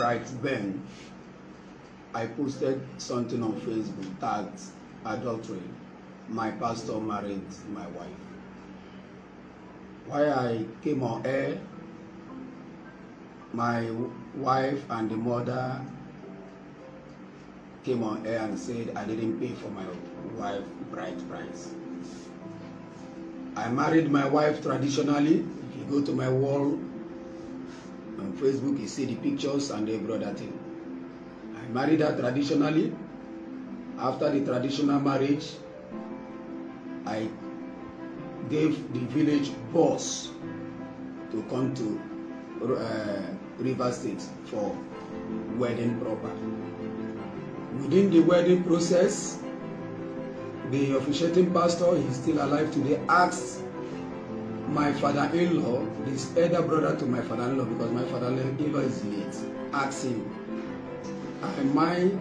Bright Ben, I posted something on Facebook tagged adultery. My pastor married my wife. While I came on air, my wife and the mother came on air and said I didn't pay for my wife bride price. I married my wife traditionally. If you go to my wall on Facebook, you see the pictures and every other thing. I married her traditionally. After the traditional marriage, I gave the village boss to come to River State for wedding proper. Within the wedding process, the officiating pastor, he's still alive today, asked my father-in-law, this elder brother to my father-in-law, because my father-in-law is late, asked him, am I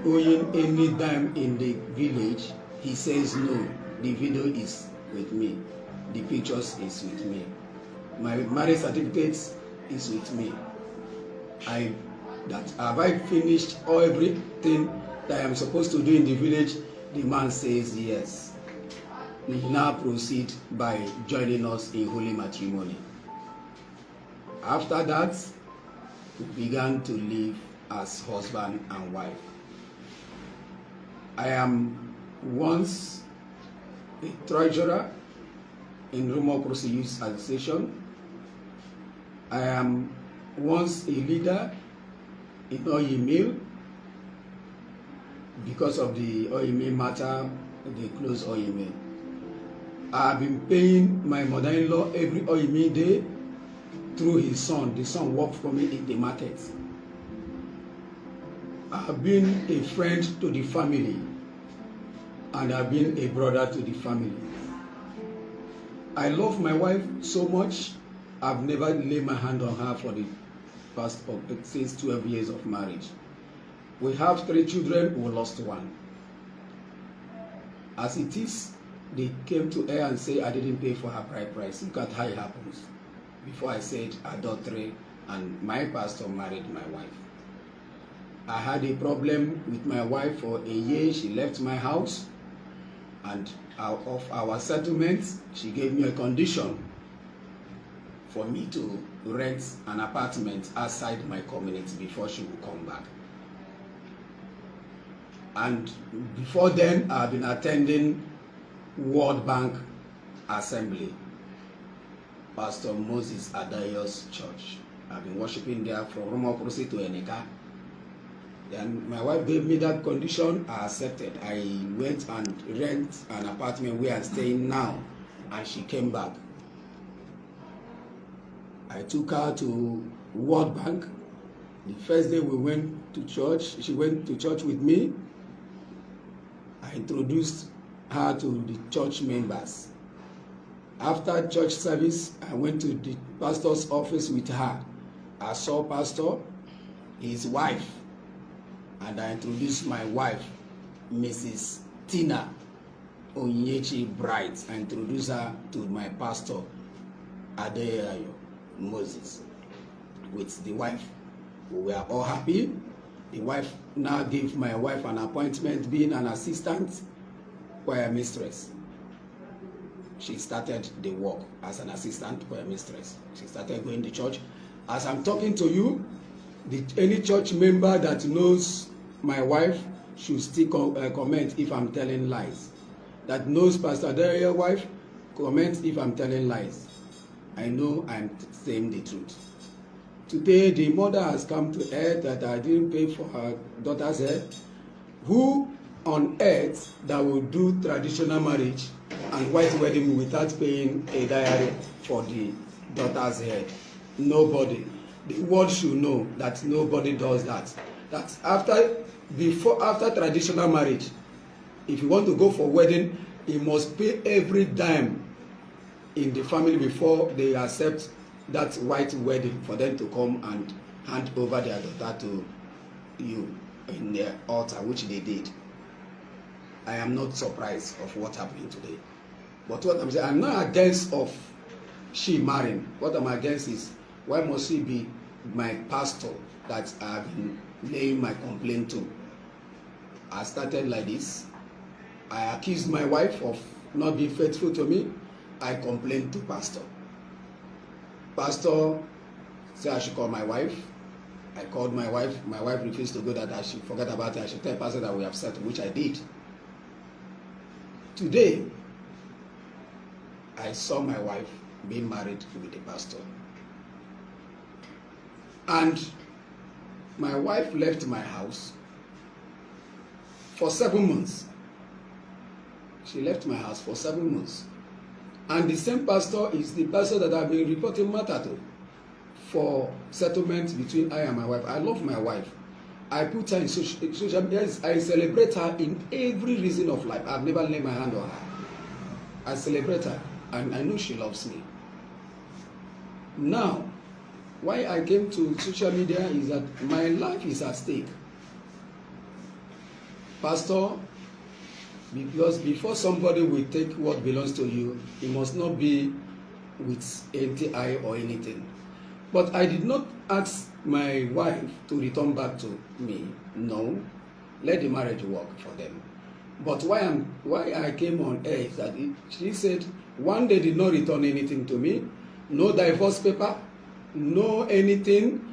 owing any dime in the village? He says no, the video is with me, the pictures is with me, my marriage certificate is with me. Have I finished everything that I am supposed to do in the village? The man says yes. We now proceed by joining us in holy matrimony. After that, we began to live as husband and wife. I am once a treasurer in Roma Crossing Youth Association. I am once a leader in oil mill. Because of the oil mill matter, they closed oil mill. I have been paying my mother-in-law every oil mill day through his son. The son worked for me in the market. I have been a friend to the family, and I have been a brother to the family. I love my wife so much. I've never laid my hand on her for the past since 12 years of marriage. We have 3 children, we lost 1. As it is, they came to her and say I didn't pay for her bride price. Look at how it happens. Before I said adultery, and my pastor married my wife. I had a problem with my wife for a year. She left my house, and out of our settlement, she gave me a condition for me to rent an apartment outside my community before she would come back. And before then, I've been attending World Bank Assembly, Pastor Moses Adayo's church. I've been worshiping there from Roma Crossing to Eneka. Then my wife gave me that condition. I accepted. I went and rent an apartment where I'm staying now, and she came back. I took her to World Bank. The first day we went to church, she went to church with me. I introduced her to the church members. After church service, I went to the pastor's office with her. I saw pastor, his wife, and I introduced my wife, Mrs. Tina Onyechi Bright. I introduced her to my pastor, Adeyayo Moses, with the wife. We were all happy. The wife now gave my wife an appointment being an assistant choir mistress. She started the work as an assistant choir mistress. She started going to church. As I'm talking to you, any church member that knows my wife should still comment if I'm telling lies. That knows Pastor Daria's wife, comment if I'm telling lies. I know I'm saying the truth. Today, the mother has come to earth that I didn't pay for her daughter's head. Who on earth that will do traditional marriage and white wedding without paying a diary for the daughter's head? Nobody. The world should know that nobody does that. That after traditional marriage, if you want to go for wedding, you must pay every dime in the family before they accept that white wedding for them to come and hand over their daughter to you in their altar, which they did. I am not surprised of what happened today. But what I'm saying, I'm not against of she marrying. What I'm against is, why must she be my pastor that I've been laying my complaint to. I started like this. I accused my wife of not being faithful to me. I complained to pastor. Pastor said I should call my wife. I called my wife. My wife refused to go, that I should forget about it. I should tell pastor that we have settled, which I did. Today, I saw my wife being married with the pastor. And my wife left my house for 7 months. She left my house for 7 months. And the same pastor is the pastor that I've been reporting matter to for settlement between I and my wife. I love my wife. I put her in social media. I celebrate her in every reason of life. I've never laid my hand on her. I celebrate her, and I know she loves me. Now, why I came to social media is that my life is at stake. Pastor, because before somebody will take what belongs to you, it must not be with empty eye or anything. But I did not ask my wife to return back to me. No, let the marriage work for them. But why I came on air is that she said one day did not return anything to me, no divorce paper, no anything.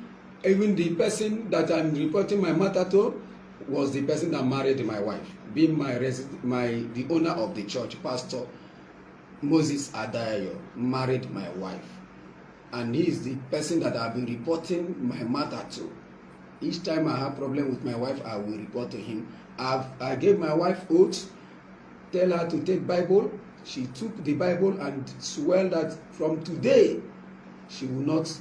Even the person that I'm reporting my matter to was the person that married my wife, being the owner of the church, Pastor Moses Adayo, married my wife. And he is the person that I've been reporting my matter to. Each time I have problem with my wife, I will report to him. I gave my wife oath, tell her to take Bible. She took the Bible and swore that from today, she will not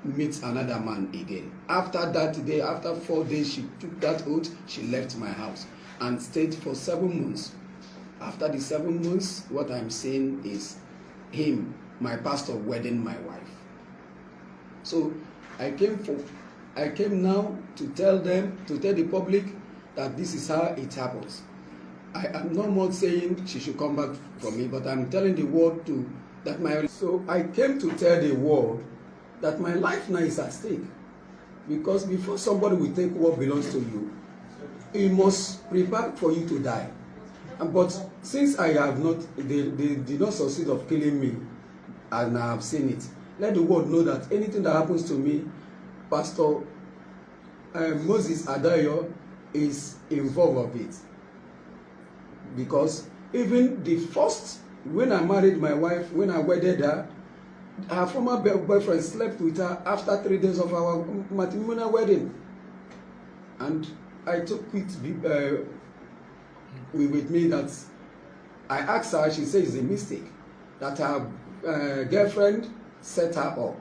meet another man again. After that day, after 4 days, she took that oath, she left my house and stayed for 7 months. After the 7 months, what I'm saying is him, my pastor, wedding my wife. So I came now to tell them, to tell the public that this is how it happens. I am no more saying she should come back for me, but I'm telling the world so I came to tell the world that my life now is at stake. Because before somebody will take what belongs to you, he must prepare for you to die. But since they did not succeed of killing me, and I have seen it, let the world know that anything that happens to me, Pastor Moses Adayo is involved of it. Because even the first, when I married my wife, when I wedded her former boyfriend slept with her after 3 days of our matrimonial wedding. And I took it with me that I asked her, she says it's a mistake, that her girlfriend set her up,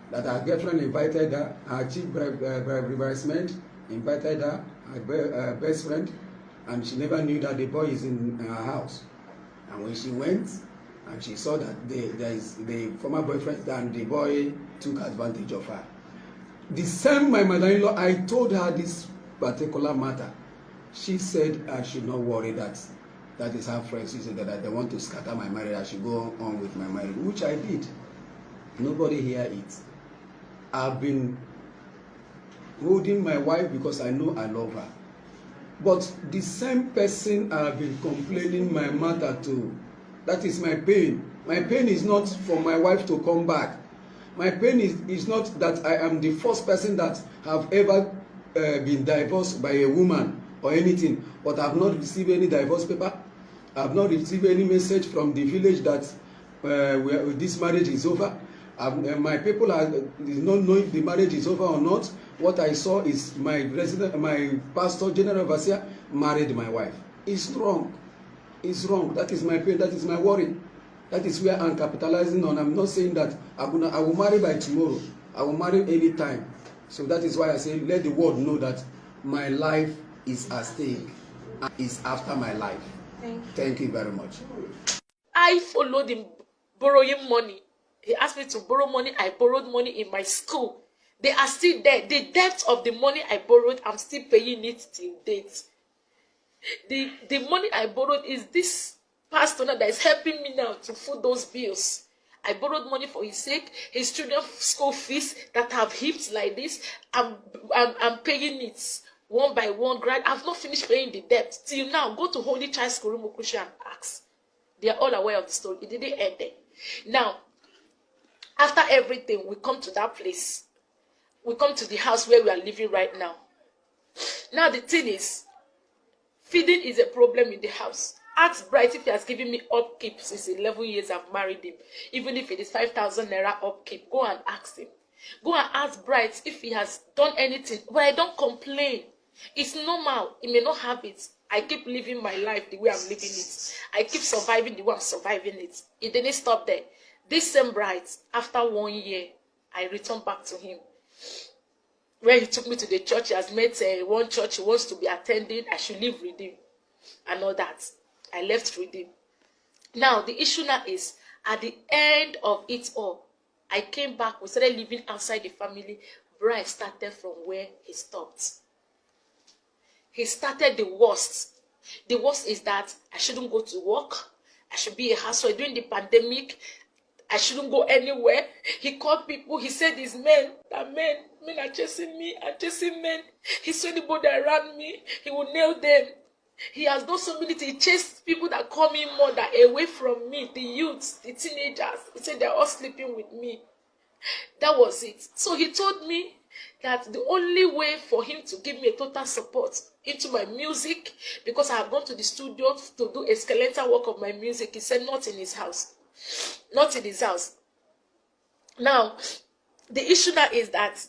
that her girlfriend invited her, her chief bridesmaid invited her, her best friend, and she never knew that the boy is in her house. And when she went and she saw that there is the former boyfriend and the boy took advantage of her. The same my mother-in-law, I told her this particular matter. She said I should not worry, that is her friends. She said that they want to scatter my marriage, I should go on with my marriage, which I did. Nobody hear it. I've been holding my wife because I know I love her. But the same person I've been complaining my matter to, that is my pain. My pain is not for my wife to come back. My pain is not that I am the first person that have ever been divorced by a woman or anything, but I have not received any divorce paper. I have not received any message from the village that this marriage is over. My people did not know if the marriage is over or not. What I saw is my pastor, General Overseer, married my wife. It's wrong. It's wrong. That is my pain. That is my worry. That is where I'm capitalizing on. I'm not saying that I will marry by tomorrow. I will marry any time. So that is why I say let the world know that my life is at stake. Is after my life. Thank you very much. I followed him borrowing money. He asked me to borrow money. I borrowed money in my school. They are still there. The debt of the money I borrowed, I'm still paying it till date. The money I borrowed is this pastor that is helping me now to foot those bills. I borrowed money for his sake. His children's school fees that have heaped like this, I'm paying it one by one. I've not finished paying the debt till now. Go to Holy Child School Rumukusha and ask. They are all aware of the story. It didn't end there. Now, after everything, we come to that place. We come to the house where we are living right now. Now the thing is, feeding is a problem in the house. Ask Bright if he has given me upkeep since 11 years I've married him. Even if it is 5,000 naira upkeep, go and ask him. Go and ask Bright if he has done anything. But I don't complain. It's normal. He may not have it. I keep living my life the way I'm living it. I keep surviving the way I'm surviving it. It didn't stop there. This same Bright, after 1 year, I returned back to him. When he took me to the church, he has met one church he wants to be attending. I should leave with him and all that. I left with him. Now, the issue now is, at the end of it all, I came back. We started living outside the family. Brian started from where he stopped. He started the worst. The worst is that I shouldn't go to work. I should be a housewife. During the pandemic, I shouldn't go anywhere. He called people. He said it's men are chasing me and chasing men. He saw anybody around me, he will nail them. He has done so many things. He chased people that call me mother away from me, the youths, the teenagers. He said they're all sleeping with me. That was it. So he told me that the only way for him to give me a total support into my music, because I have gone to the studio to do a skeletal work of my music, he said not in his house. Not in his house. Now, the issue now is that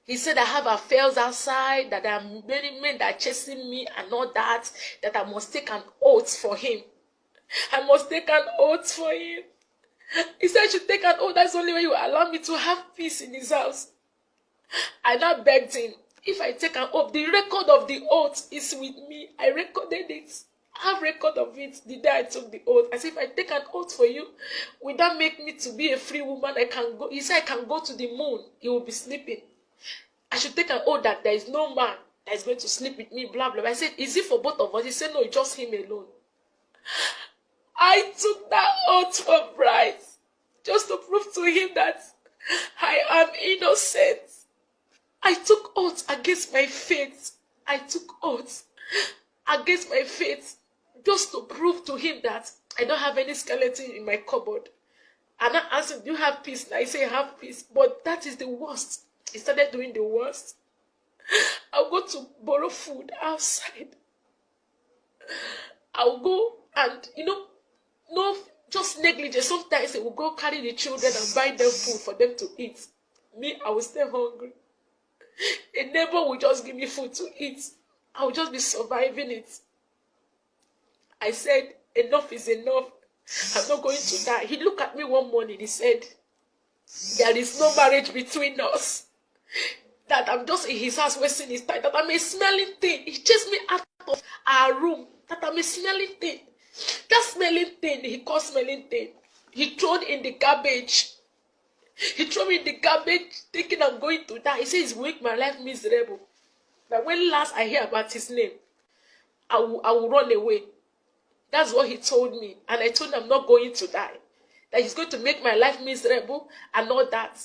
he said I have affairs outside, that there are many men that are chasing me and all that, that I must take an oath for him. I must take an oath for him. He said I should take an oath. That's the only way you allow me to have peace in his house. I now begged him, if I take an oath, the record of the oath is with me. I recorded it. I have record of it the day I took the oath. I said, if I take an oath for you, will that make me to be a free woman? I can go. He said, I can go to the moon. He will be sleeping. I should take an oath that there is no man that is going to sleep with me, blah, blah. I said, is it for both of us? He said, no, it's just him alone. I took that oath for Bryce just to prove to him that I am innocent. I took oath against my faith. I took oath against my faith just to prove to him that I don't have any skeleton in my cupboard. And I asked him, do you have peace? And I say, I have peace. But that is the worst. He started doing the worst. I'll go to borrow food outside. I'll go and, no, just negligence. Sometimes they will go carry the children and buy them food for them to eat. Me, I will stay hungry. A neighbor will just give me food to eat. I will just be surviving it. I said, enough is enough. I'm not going to die. He looked at me one morning. He said, there is no marriage between us. That I'm just in his house wasting his time. That I'm a smelling thing. He chased me out of our room. That I'm a smelling thing. That smelling thing, he called smelling thing. He thrown in the garbage. He threw me in the garbage thinking I'm going to die. He says he's make my life miserable. That when last I hear about his name, I will run away. That's what he told me. And I told him I'm not going to die. That he's going to make my life miserable and all that.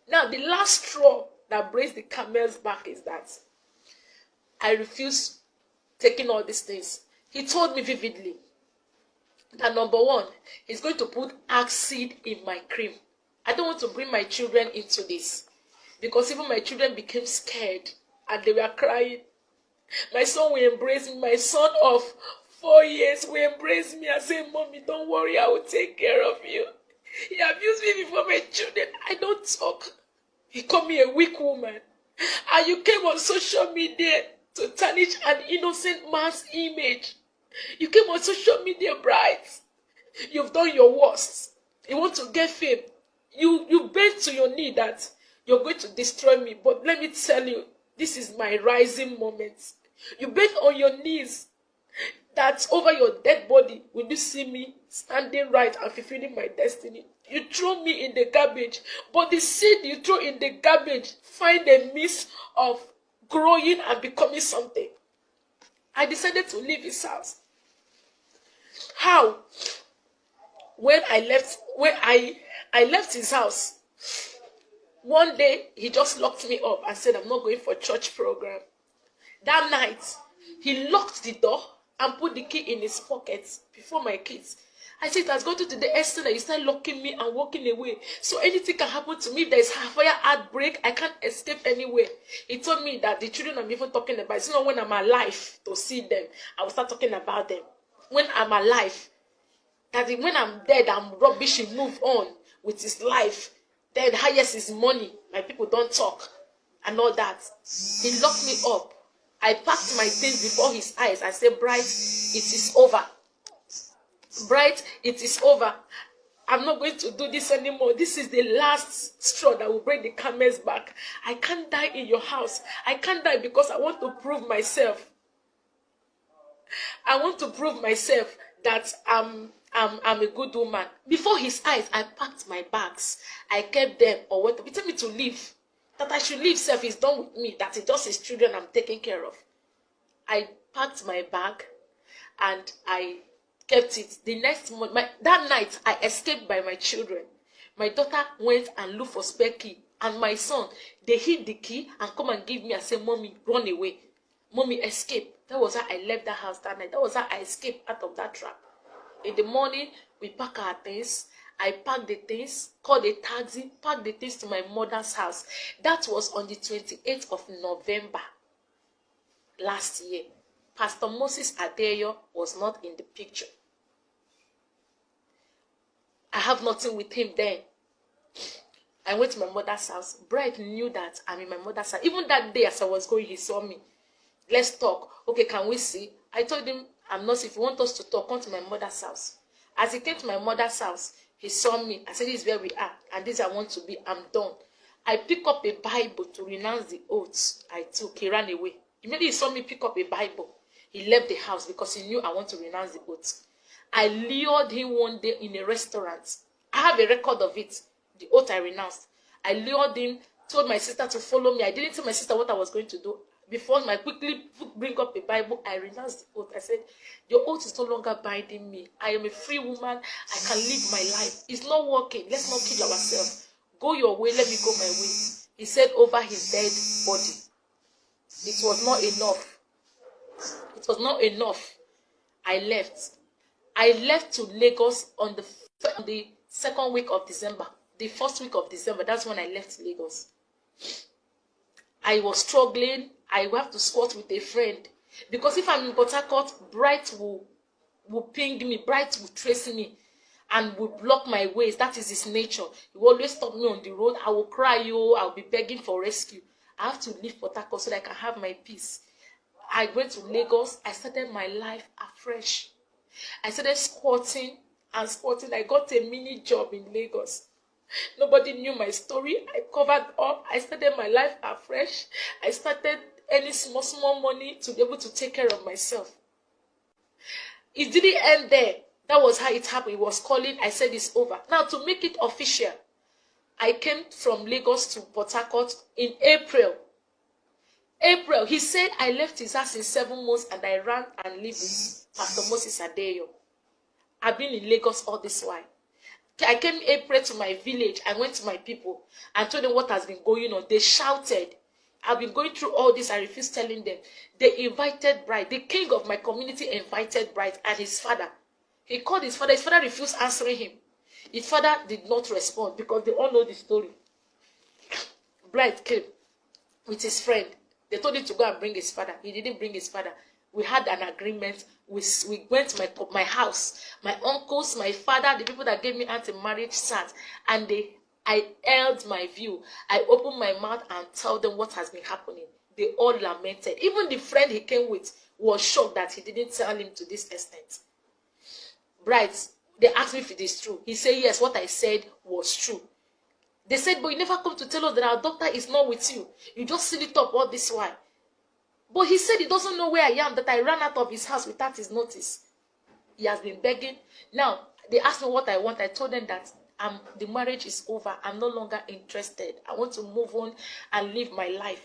Now, the last straw that breaks the camel's back is that I refuse taking all these things. He told me vividly that number one, he's going to put acid in my cream. I don't want to bring my children into this. Because even my children became scared and they were crying. My son will embrace me. My son of 4 years will embrace me and say, Mommy, don't worry, I will take care of you. He abused me before my children. I don't talk. He called me a weak woman. And you came on social media to tarnish an innocent man's image. You came on social media, Bright. You've done your worst. You want to get fame. You bent to your knee that you're going to destroy me. But let me tell you, this is my rising moment. You bent on your knees that over your dead body, will you see me standing right and fulfilling my destiny? You throw me in the garbage, but the seed you throw in the garbage find a means of growing and becoming something. I decided to leave his house. How? When I I left his house. One day, he just locked me up and said, I'm not going for church program. That night, he locked the door and put the key in his pocket before my kids. I said, it has gone to the extent that he started locking me and walking away. So anything can happen to me. If there is a fire outbreak, I can't escape anywhere. He told me that the children I'm even talking about, it's not when I'm alive to see them, I will start talking about them. When I'm alive, that when I'm dead, I'm rubbish, he move on with his life. Then highest is money. My people don't talk and all that. He locked me up. I packed my things before his eyes. I said, Bright, it is over. Bright, it is over. I'm not going to do this anymore. This is the last straw that will break the camel's back. I can't die in your house. I can't die because I want to prove myself. I want to prove myself that I'm a good woman. Before his eyes, I packed my bags. I kept them or what. He told me to leave. That I should leave. Self is done with me. That it's just his children I'm taking care of. I packed my bag and I kept it. The next morning, that night, I escaped by my children. My daughter went and looked for spare key. And my son, they hid the key and come and give me and say, Mommy, run away. Mommy, escape. That was how I left the house that night. That was how I escaped out of that trap. In the morning, we pack our things. I packed the things, called a taxi, packed the things to my mother's house. That was on the 28th of November last year. Pastor Moses Adeyo was not in the picture. I have nothing with him then. I went to my mother's house. Bright knew that I'm in my mother's house. Even that day as I was going, he saw me. Let's talk. Okay, can we see? I told him, I'm not, if you want us to talk, come to my mother's house. As he came to my mother's house, he saw me. I said, this is where we are. And this I want to be. I'm done. I picked up a Bible to renounce the oaths I took. He ran away. Immediately he saw me pick up a Bible. He left the house because he knew I want to renounce the oaths. I lured him one day in a restaurant. I have a record of it. The oath I renounced. I lured him, told my sister to follow me. I didn't tell my sister what I was going to do. Before I quickly bring up a Bible, I renounced the oath. I said, your oath is no longer binding me. I am a free woman. I can live my life. It's not working. Let's not kill ourselves. Go your way. Let me go my way. He said over his dead body. It was not enough. It was not enough. I left. I left to Lagos on the second week of December. The first week of December, that's when I left Lagos. I was struggling. I have to squat with a friend. Because if I'm in Port Harcourt, Bright will ping me. Bright will trace me and will block my ways. That is his nature. He will always stop me on the road. I will cry, I'll be begging for rescue. I have to leave Port Harcourt so that I can have my peace. I went to Lagos. I started my life afresh. I started squatting and squatting. I got a mini job in Lagos. Nobody knew my story. I covered up. I started my life afresh. I started earning small money to be able to take care of myself. It didn't end there. That was how it happened. It was calling. I said it's over. Now, to make it official, I came from Lagos to Port Harcourt in April. He said I left his house in 7 months and I ran and lived with Pastor Moses Adeyo. I've been in Lagos all this while. I came in April to my village. I went to my people and told them what has been going on. They shouted. I've been going through all this. I refused telling them. They invited Bright. The king of my community invited Bright and his father. He called his father. His father refused answering him. His father did not respond because they all know the story. Bright came with his friend. They told him to go and bring his father. He didn't bring his father. We had an agreement. We went to my house. My uncles, my father, the people that gave me anti-marriage sat. And I held my view. I opened my mouth and told them what has been happening. They all lamented. Even the friend he came with was shocked that he didn't tell him to this extent. Bright, they asked me if it is true. He said, yes, what I said was true. They said, but you never come to tell us that our doctor is not with you. You just seal it up all this while. But he said he doesn't know where I am, that I ran out of his house without his notice. He has been begging. Now, they asked me what I want. I told them that the marriage is over. I'm no longer interested. I want to move on and live my life.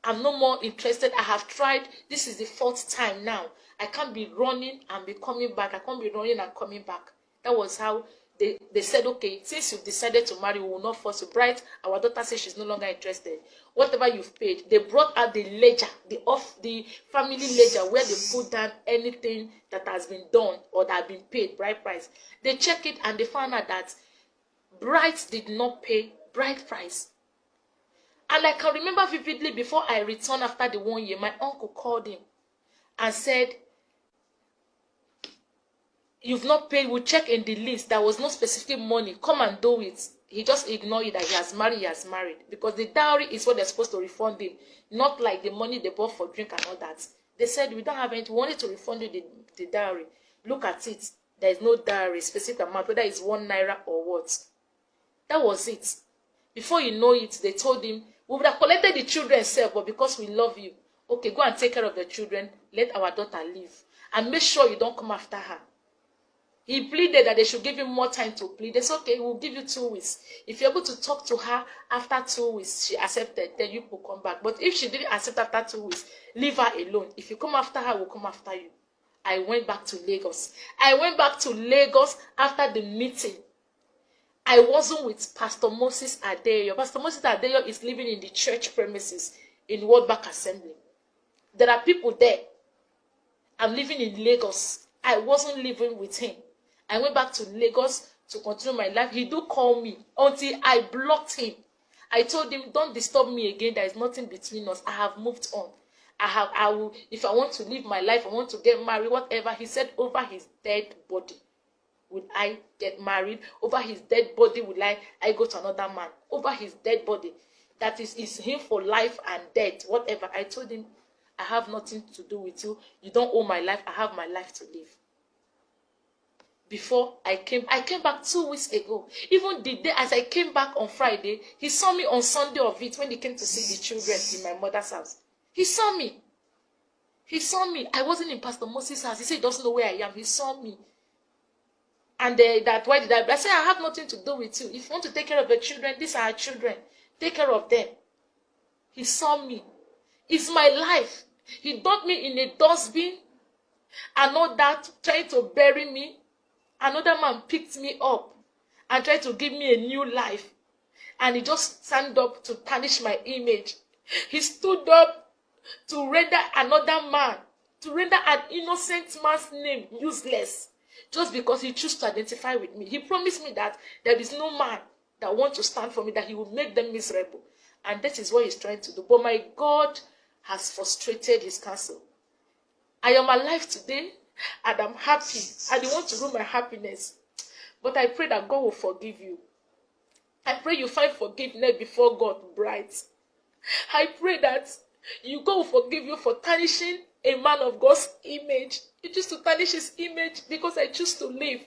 I'm no more interested. I have tried. This is the 4th time now. I can't be running and be coming back. I can't be running and coming back. That was how they said, okay, since you've decided to marry, we will not force you. Bright, our daughter says she's no longer interested. Whatever you've paid, they brought out the ledger, the family ledger, where they put down anything that has been done or that has been paid, bride price. They check it and they found out that Bright did not pay bride price. And I can remember vividly, before I returned after the 1 year, my uncle called him and said, you've not paid, we'll check in the list. There was no specific money. Come and do it. He just ignored it that he has married. Because the dowry is what they're supposed to refund him. Not like the money they bought for drink and all that. They said, we don't have anything. We wanted to refund you the dowry. Look at it. There is no dowry, specific amount, whether it's 1 naira or what. That was it. Before you know it, they told him, we would have collected the children self, but because we love you, okay, go and take care of the children. Let our daughter live. And make sure you don't come after her. He pleaded that they should give him more time to plead. They said, okay, we'll give you 2 weeks. If you're able to talk to her after 2 weeks, she accepted, then you will come back. But if she didn't accept after 2 weeks, leave her alone. If you come after her, we'll come after you. I went back to Lagos. I went back to Lagos after the meeting. I wasn't with Pastor Moses Adeyo. Pastor Moses Adeyo is living in the church premises in World Bank Assembly. There are people there. I'm living in Lagos. I wasn't living with him. I went back to Lagos to continue my life. He do call me until I blocked him. I told him, don't disturb me again. There is nothing between us. I have moved on. I will, if I want to live my life, I want to get married, whatever. He said, over his dead body would I get married. Over his dead body would I go to another man. Over his dead body. That is him for life and death, whatever. I told him, I have nothing to do with you. You don't own my life. I have my life to live. Before I came back 2 weeks ago. Even the day as I came back on Friday, he saw me on Sunday of it when he came to see the children in my mother's house. He saw me. He saw me. I wasn't in Pastor Moses' house. He said he doesn't know where I am. He saw me. And why did I say, I have nothing to do with you. If you want to take care of the children, these are our children. Take care of them. He saw me. It's my life. He dumped me in a dustbin. And all that, trying to bury me. Another man picked me up and tried to give me a new life. And he just stand up to tarnish my image. He stood up to render another man, to render an innocent man's name useless. Just because he chose to identify with me. He promised me that there is no man that wants to stand for me, that he will make them miserable. And that is what he's trying to do. But my God has frustrated his counsel. I am alive today, and I'm happy. I don't want to ruin my happiness. But I pray that God will forgive you. I pray you find forgiveness before God, bright. I pray that God will forgive you for tarnishing a man of God's image. You choose to tarnish his image because I choose to live.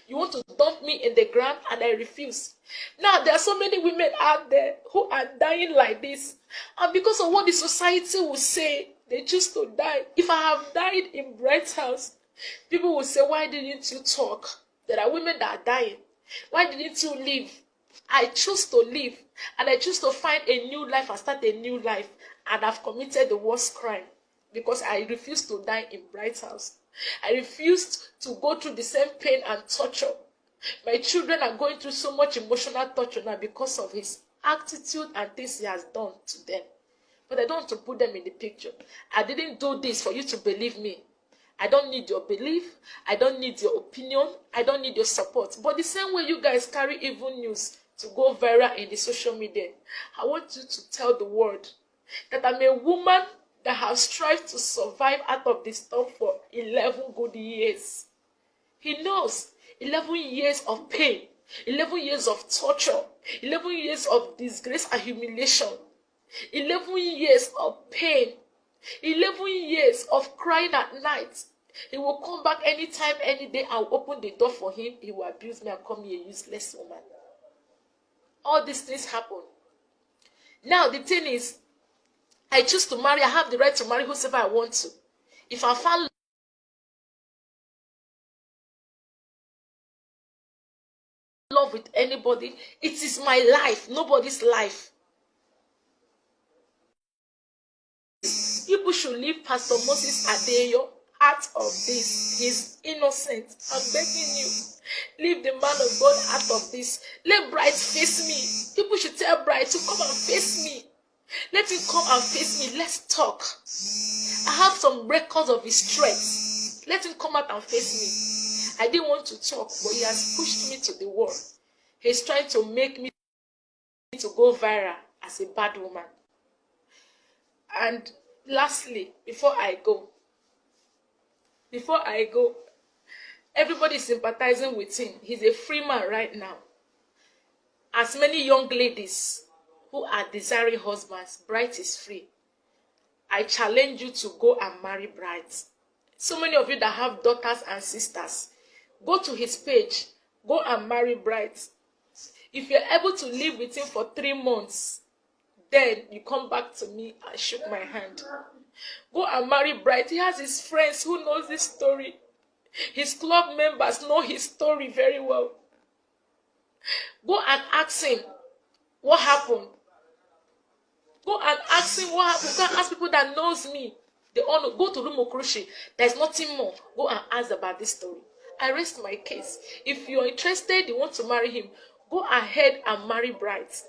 You want to dump me in the ground and I refuse. Now there are so many women out there who are dying like this. And because of what the society will say, they choose to die. If I have died in Bright's house, people will say, why didn't you talk? There are women that are dying. Why didn't you live? I choose to live. And I choose to find a new life and start a new life. And I've committed the worst crime. Because I refused to die in Bright's house. I refused to go through the same pain and torture. My children are going through so much emotional torture now because of his attitude and things he has done to them. But I don't want to put them in the picture. I didn't do this for you to believe me. I don't need your belief. I don't need your opinion. I don't need your support. But the same way you guys carry evil news to go viral in the social media, I want you to tell the world that I'm a woman that have strived to survive out of this stuff for 11 good years. He knows 11 years of pain, 11 years of torture, 11 years of disgrace and humiliation, 11 years of pain, 11 years of crying at night. He will come back anytime, any day. I'll open the door for him. He will abuse me and call me a useless woman. All these things happen. Now the thing is, I choose to marry. I have the right to marry whoever I want to. If I found love with anybody, it is my life, nobody's life. People should leave Pastor Moses Adeyo out of this. He's innocent. I'm begging you. Leave the man of God out of this. Let Bright face me. People should tell Bright to come and face me. Let him come and face me. Let's talk. I have some records of his threats. Let him come out and face me. I didn't want to talk, but he has pushed me to the wall. He's trying to make me to go viral as a bad woman. And lastly, before I go, everybody is sympathizing with him. He's a free man right now. As many young ladies who are desiring husbands, Bright is free. I challenge you to go and marry Bright. So many of you that have daughters and sisters, go to his page, go and marry Bright. If you're able to live with him for 3 months, then you come back to me and shake my hand. Go and marry Bright. He has his friends who knows this story. His club members know his story very well. Go and ask him what happened. Go and ask him what happened. Go and ask people that knows me. They all know. Go to Rumo Krushi. There's nothing more. Go and ask about this story. I rest my case. If you're interested, you want to marry him, go ahead and marry Bright.